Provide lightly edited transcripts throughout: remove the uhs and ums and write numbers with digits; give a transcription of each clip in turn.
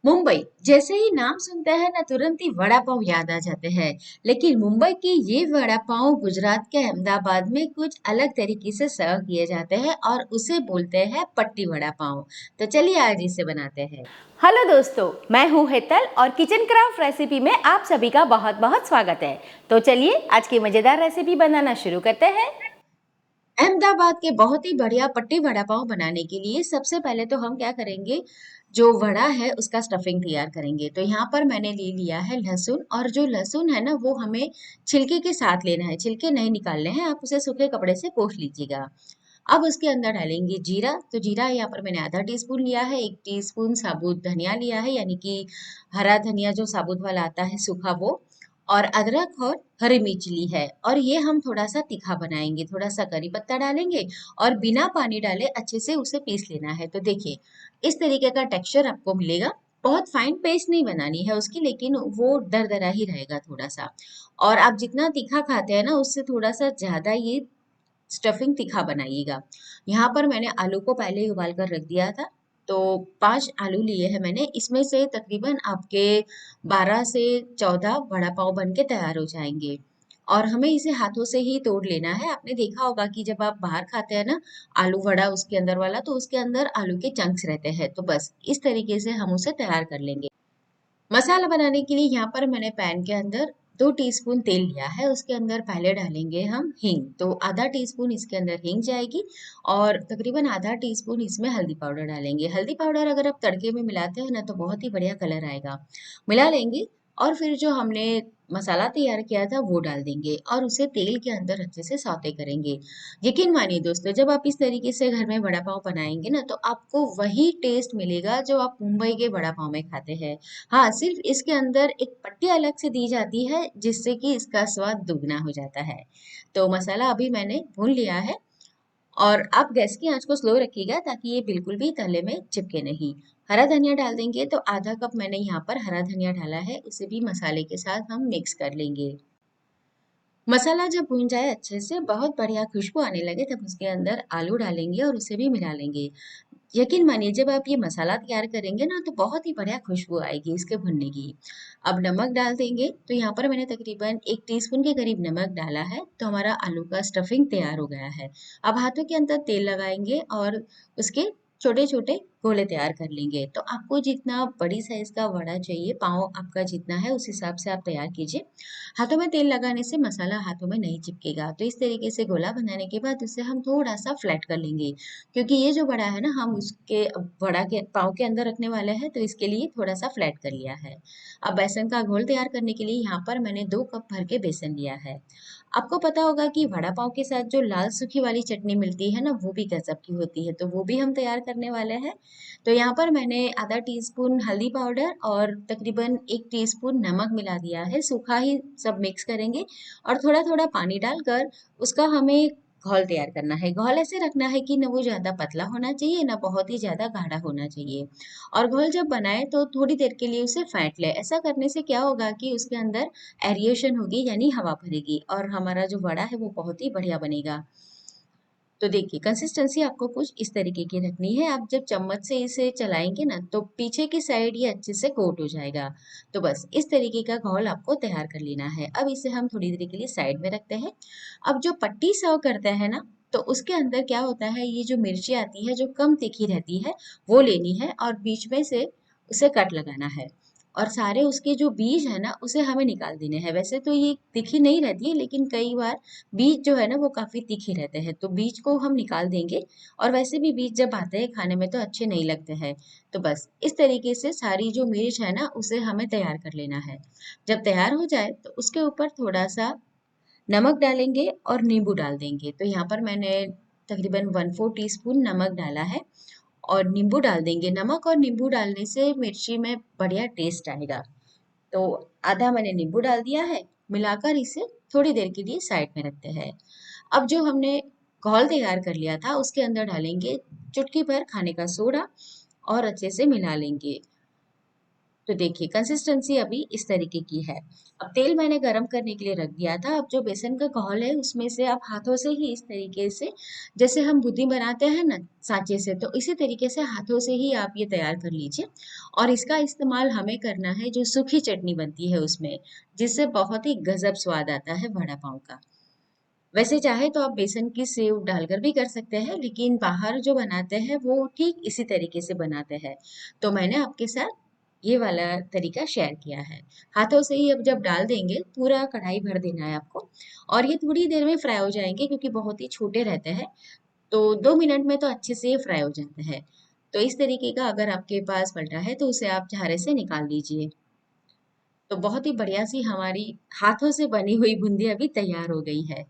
मुंबई जैसे ही नाम सुनते हैं ना तुरंत ही वड़ा पाव याद आ जाते हैं। लेकिन मुंबई की ये वड़ा पाव गुजरात के अहमदाबाद में कुछ अलग तरीके से सर्व किए जाते हैं और उसे बोलते हैं पट्टी वड़ा पाव। तो चलिए आज इसे बनाते हैं। हेलो दोस्तों, मैं हूँ हेतल और किचन क्राफ्ट रेसिपी में आप सभी का बहुत बहुत स्वागत है। तो चलिए आज की मज़ेदार रेसिपी बनाना शुरू करते हैं। अहमदाबाद के बहुत ही बढ़िया पट्टी वड़ा पाव बनाने के लिए सबसे पहले तो हम क्या करेंगे, जो वड़ा है उसका स्टफिंग तैयार करेंगे। तो यहाँ पर मैंने ले लिया है लहसुन, और जो लहसुन है ना वो हमें छिलके के साथ लेना है, छिलके नहीं निकालने हैं, आप उसे सूखे कपड़े से पोंछ लीजिएगा। अब उसके अंदर डालेंगे जीरा। तो जीरा यहाँ पर मैंने आधा टीस्पून लिया है। 1 टीस्पून साबुत धनिया लिया है, यानी कि हरा धनिया जो साबुत वाला आता है सूखा वो। और अदरक और हरी मिर्च ली है, और ये हम थोड़ा सा तीखा बनाएंगे, थोड़ा सा करी पत्ता डालेंगे और बिना पानी डाले अच्छे से उसे पीस लेना है। तो देखिए इस तरीके का टेक्सचर आपको मिलेगा। बहुत फाइन पेस्ट नहीं बनानी है उसकी, लेकिन वो दरदरा ही रहेगा थोड़ा सा। और आप जितना तीखा खाते हैं ना उससे थोड़ा सा ज्यादा ये स्टफिंग तीखा बनाइएगा। यहाँ पर मैंने आलू को पहले ही उबाल कर रख दिया था। तो 5 आलू लिए हैं मैंने, इसमें से तकरीबन आपके 12 से 14 वड़ा पाव बन के तैयार हो जाएंगे। और हमें इसे हाथों से ही तोड़ लेना है। आपने देखा होगा कि जब आप बाहर खाते हैं ना आलू वड़ा उसके अंदर वाला, तो उसके अंदर आलू के चंक्स रहते हैं। तो बस इस तरीके से हम उसे तैयार कर लेंगे। मसाला बनाने के लिए यहाँ पर मैंने पैन के अंदर 2 टीस्पून तेल लिया है। उसके अंदर पहले डालेंगे हम हींग। तो आधा टीस्पून इसके अंदर हींग जाएगी, और तकरीबन आधा टीस्पून इसमें हल्दी पाउडर डालेंगे। हल्दी पाउडर अगर आप तड़के में मिलाते हैं ना तो बहुत ही बढ़िया कलर आएगा। मिला लेंगे, और फिर जो हमने मसाला तैयार किया था वो डाल देंगे और उसे तेल के अंदर अच्छे से सौते करेंगे। यकीन मानिए दोस्तों, जब आप इस तरीके से घर में वड़ा पाव बनाएंगे ना तो आपको वही टेस्ट मिलेगा जो आप मुंबई के वड़ा पाव में खाते हैं। हाँ, सिर्फ इसके अंदर एक पट्टी अलग से दी जाती है जिससे कि इसका स्वाद दुगना हो जाता है। तो मसाला अभी मैंने भून लिया है, और आप गैस की आंच को स्लो रखिएगा ताकि ये बिल्कुल भी तले में चिपके नहीं। हरा धनिया डाल देंगे, तो आधा कप मैंने यहाँ पर हरा धनिया डाला है, उसे भी मसाले के साथ हम मिक्स कर लेंगे। मसाला जब भून जाए अच्छे से, बहुत बढ़िया खुशबू आने लगे, तब उसके अंदर आलू डालेंगे और उसे भी मिला लेंगे। यकीन मानिए जब आप ये मसाला तैयार करेंगे ना तो बहुत ही बढ़िया खुशबू आएगी इसके भुनने की। अब नमक डाल देंगे। तो यहाँ पर मैंने तकरीबन 1 टीस्पून के करीब नमक डाला है। तो हमारा आलू का स्टफिंग तैयार हो गया है। अब हाथों के अंदर तेल लगाएंगे और उसके छोटे छोटे गोले तैयार कर लेंगे। तो आपको जितना बड़ी साइज का वड़ा चाहिए, पाव आपका जितना है उस हिसाब से आप तैयार कीजिए। हाथों में तेल लगाने से मसाला हाथों में नहीं चिपकेगा। तो इस तरीके से गोला बनाने के बाद उसे हम थोड़ा सा फ्लैट कर लेंगे, क्योंकि ये जो बड़ा है ना हम उसके बड़ा के पाव के अंदर रखने वाले हैं, तो इसके लिए थोड़ा सा फ्लैट कर लिया है। अब बेसन का घोल तैयार करने के लिए यहाँ पर मैंने 2 कप भर के बेसन लिया है। आपको पता होगा कि वड़ा पाव के साथ जो लाल सूखी वाली चटनी मिलती है ना वो भी गजब की होती है, तो वो भी हम तैयार करने वाले हैं। तो यहाँ पर मैंने आधा टीस्पून हल्दी पाउडर और तकरीबन 1 टीस्पून नमक मिला दिया है। सूखा ही सब मिक्स करेंगे, और थोड़ा थोड़ा पानी डालकर उसका हमें घोल तैयार करना है। घोल ऐसे रखना है कि ना वो ज्यादा पतला होना चाहिए ना बहुत ही ज्यादा गाढ़ा होना चाहिए। और घोल जब बनाए तो थोड़ी देर के लिए उसे फेंट ले। ऐसा करने से क्या होगा कि उसके अंदर एरिएशन होगी, यानी हवा भरेगी, और हमारा जो वड़ा है वो बहुत ही बढ़िया बनेगा। तो देखिए कंसिस्टेंसी आपको कुछ इस तरीके की रखनी है। आप जब चम्मच से इसे चलाएंगे ना तो पीछे की साइड ये अच्छे से कोट हो जाएगा। तो बस इस तरीके का घोल आपको तैयार कर लेना है। अब इसे हम थोड़ी देर के लिए साइड में रखते हैं। अब जो पट्टी सर्व करते हैं ना, तो उसके अंदर क्या होता है, ये जो मिर्ची आती है जो कम तीखी रहती है वो लेनी है, और बीच में से उसे कट लगाना है। और सारे उसके जो बीज है ना उसे हमें निकाल देने हैं। वैसे तो ये तीखी नहीं रहती है, लेकिन कई बार बीज जो है ना वो काफी तीखे रहते हैं, तो बीज को हम निकाल देंगे। और वैसे भी बीज जब आते हैं खाने में तो अच्छे नहीं लगते हैं। तो बस इस तरीके से सारी जो मिर्च है ना उसे हमें तैयार कर लेना है। जब तैयार हो जाए तो उसके ऊपर थोड़ा सा नमक डालेंगे और नींबू डाल देंगे। तो यहाँ पर मैंने तकरीबन 1/4 टीस्पून नमक डाला है, और नींबू डाल देंगे। नमक और नींबू डालने से मिर्ची में बढ़िया टेस्ट आएगा। तो आधा मैंने नींबू डाल दिया है। मिलाकर इसे थोड़ी देर के लिए साइड में रखते हैं। अब जो हमने घोल तैयार कर लिया था उसके अंदर डालेंगे चुटकी भर खाने का सोडा, और अच्छे से मिला लेंगे। तो देखिए कंसिस्टेंसी अभी इस तरीके की है। अब तेल मैंने गरम करने के लिए रख दिया था। अब जो बेसन का घोल है उसमें से आप हाथों से ही इस तरीके से, जैसे हम बुद्धी बनाते हैं ना सांचे से, तो इसी तरीके से हाथों से ही आप ये तैयार कर लीजिए। और इसका इस्तेमाल हमें करना है जो सूखी चटनी बनती है उसमें, जिससे बहुत ही गजब स्वाद आता है वड़ा पाव का। वैसे चाहे तो आप बेसन की सेव डालकर भी कर सकते हैं, लेकिन बाहर जो बनाते हैं वो ठीक इसी तरीके से बनाते हैं। तो मैंने आपके साथ ये वाला तरीका शेयर किया है। हाथों से ही अब जब डाल देंगे, पूरा कढ़ाई भर देना है आपको, और ये थोड़ी देर में फ्राई हो जाएंगे क्योंकि बहुत ही छोटे रहते हैं। तो 2 मिनट में तो अच्छे से ये फ्राई हो जाते हैं। तो इस तरीके का अगर आपके पास पलटा है तो उसे आप झारे से निकाल लीजिए। तो बहुत ही बढ़िया सी हमारी हाथों से बनी हुई बूंदी अभी तैयार हो गई है।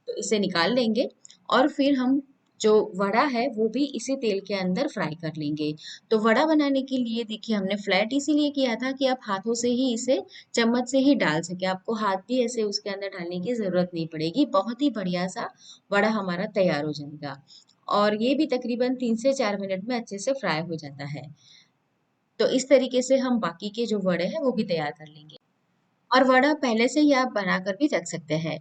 तो इसे निकाल लेंगे और फिर हम जो वड़ा है वो भी इसी तेल के अंदर फ्राई कर लेंगे। तो वड़ा बनाने के लिए देखिए हमने फ्लैट इसीलिए किया था कि आप हाथों से ही इसे चम्मच से ही डाल सके, आपको हाथ भी ऐसे उसके अंदर डालने की जरूरत नहीं पड़ेगी। बहुत ही बढ़िया सा वड़ा हमारा तैयार हो जाएगा। और ये भी तकरीबन 3 से 4 मिनट में अच्छे से फ्राई हो जाता है। तो इस तरीके से हम बाकी के जो वड़े हैं वो भी तैयार कर लेंगे। और वड़ा पहले से ही आप बनाकर भी रख सकते हैं।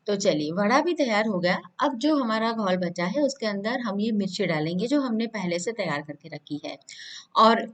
तो चलिए वड़ा भी तैयार हो गया। अब जो हमारा घोल बचा है उसके अंदर हम ये मिर्ची डालेंगे जो हमने पहले से तैयार करके रखी है। और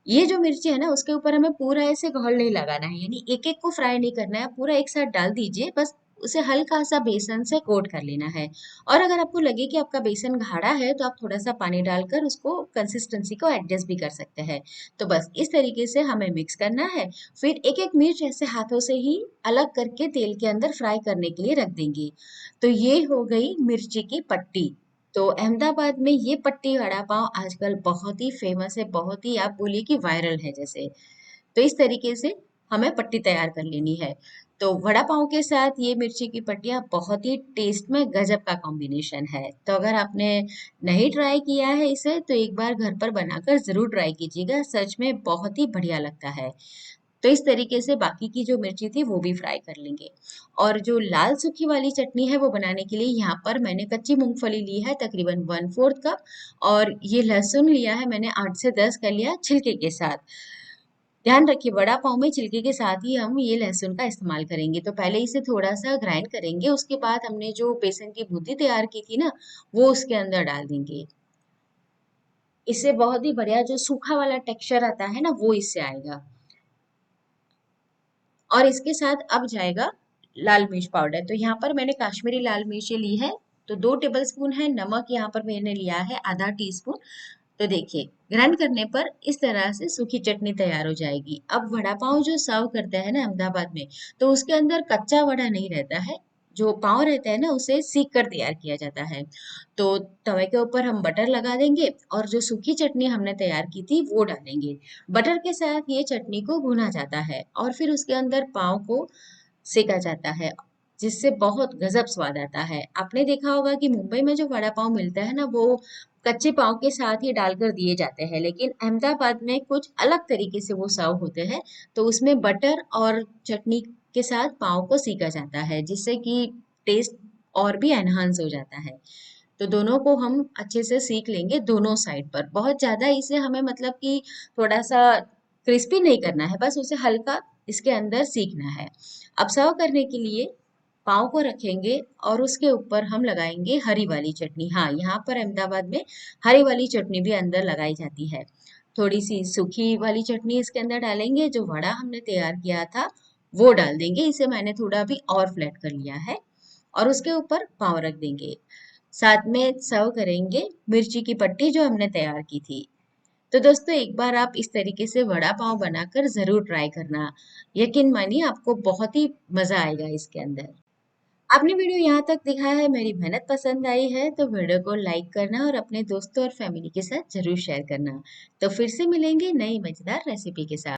ये जो मिर्ची है ना उसके ऊपर हमें पूरा ऐसे घोल नहीं लगाना है, यानी एक एक को फ्राई नहीं करना है, पूरा एक साथ डाल दीजिए बस। उसे हल्का सा बेसन से कोट कर लेना है। और अगर आपको लगे कि आपका बेसन गाढ़ा है तो आप थोड़ा सा पानी डालकर उसको कंसिस्टेंसी को एडजस्ट भी कर सकते हैं। तो बस इस तरीके से हमें मिक्स करना है। फिर एक एक मिर्च ऐसे हाथों से ही अलग करके तेल के अंदर फ्राई करने के लिए रख देंगे। तो ये हो गई मिर्ची की पट्टी। तो अहमदाबाद में ये पट्टी वड़ा पाव आजकल बहुत ही फेमस है, बहुत ही आप बोलिए कि वायरल है जैसे। तो इस तरीके से हमें पट्टी तैयार कर लेनी है। तो वड़ा पाव के साथ ये मिर्ची की पट्टियाँ बहुत ही टेस्ट में गजब का कॉम्बिनेशन है। तो अगर आपने नहीं ट्राई किया है इसे तो एक बार घर पर बनाकर जरूर ट्राई कीजिएगा, सच में बहुत ही बढ़िया लगता है। तो इस तरीके से बाकी की जो मिर्ची थी वो भी फ्राई कर लेंगे। और जो लाल सूखी वाली चटनी है वो बनाने के लिए यहाँ पर मैंने कच्ची मूंगफली ली है तकरीबन 1/4 कप। और ये लहसुन लिया है मैंने 8 से 10 कर लिया छिलके के साथ। ध्यान रखिए वड़ा पाव में छिलके के साथ ही हम ये लहसुन का इस्तेमाल करेंगे। तो पहले इसे थोड़ा सा ग्राइंड करेंगे, उसके बाद हमने जो बेसन की बूंदी तैयार की थी ना वो उसके अंदर डाल देंगे। इससे बहुत ही बढ़िया जो सूखा वाला टेक्सचर आता है ना वो इससे आएगा। और इसके साथ अब जाएगा लाल मिर्च पाउडर। तो यहाँ पर मैंने काश्मीरी लाल मिर्च ली है। तो 2 टेबल स्पून है। नमक यहाँ पर मैंने लिया है आधा टीस्पून। तो देखिए ग्राइंड करने पर इस तरह से सूखी चटनी तैयार हो जाएगी। अब वड़ा पाव जो सर्व करते हैं ना अहमदाबाद में, तो उसके अंदर कच्चा वड़ा नहीं रहता है। जो पाव रहता है ना उसे सीक कर तैयार किया जाता है। तो तवे के ऊपर हम बटर लगा देंगे और जो सूखी चटनी हमने तैयार की थी वो डालेंगे। बटर के साथ ये चटनी को भुना जाता है और फिर उसके अंदर पाव को सेका जाता है, जिससे बहुत गजब स्वाद आता है। आपने देखा होगा कि मुंबई में जो वड़ा पाव मिलता है ना वो कच्चे पाव के साथ ही डालकर दिए जाते हैं, लेकिन अहमदाबाद में कुछ अलग तरीके से वो सर्व होते हैं। तो उसमें बटर और चटनी के साथ पाव को सीका जाता है, जिससे कि टेस्ट और भी एनहांस हो जाता है। तो दोनों को हम अच्छे से सीख लेंगे दोनों साइड पर। बहुत ज्यादा इसे हमें मतलब कि थोड़ा सा क्रिस्पी नहीं करना है, बस उसे हल्का इसके अंदर सीखना है। अब सर्व करने के लिए पाव को रखेंगे और उसके ऊपर हम लगाएंगे हरी वाली चटनी। हाँ, यहाँ पर अहमदाबाद में हरी वाली चटनी भी अंदर लगाई जाती है। थोड़ी सी सूखी वाली चटनी इसके अंदर डालेंगे, जो वड़ा हमने तैयार किया था वो डाल देंगे। इसे मैंने थोड़ा भी और फ्लैट कर लिया है। और उसके ऊपर पाव रख देंगे। साथ में सर्व करेंगे मिर्ची की पट्टी जो हमने तैयार की थी। तो दोस्तों एक बार आप इस तरीके से वड़ा पाव बनाकर जरूर ट्राई करना। यकीन मानिए आपको बहुत ही मजा आएगा इसके अंदर। आपने वीडियो यहाँ तक देखा है, मेरी मेहनत पसंद आई है तो वीडियो को लाइक करना और अपने दोस्तों और फैमिली के साथ जरूर शेयर करना। तो फिर से मिलेंगे नई मजेदार रेसिपी के साथ।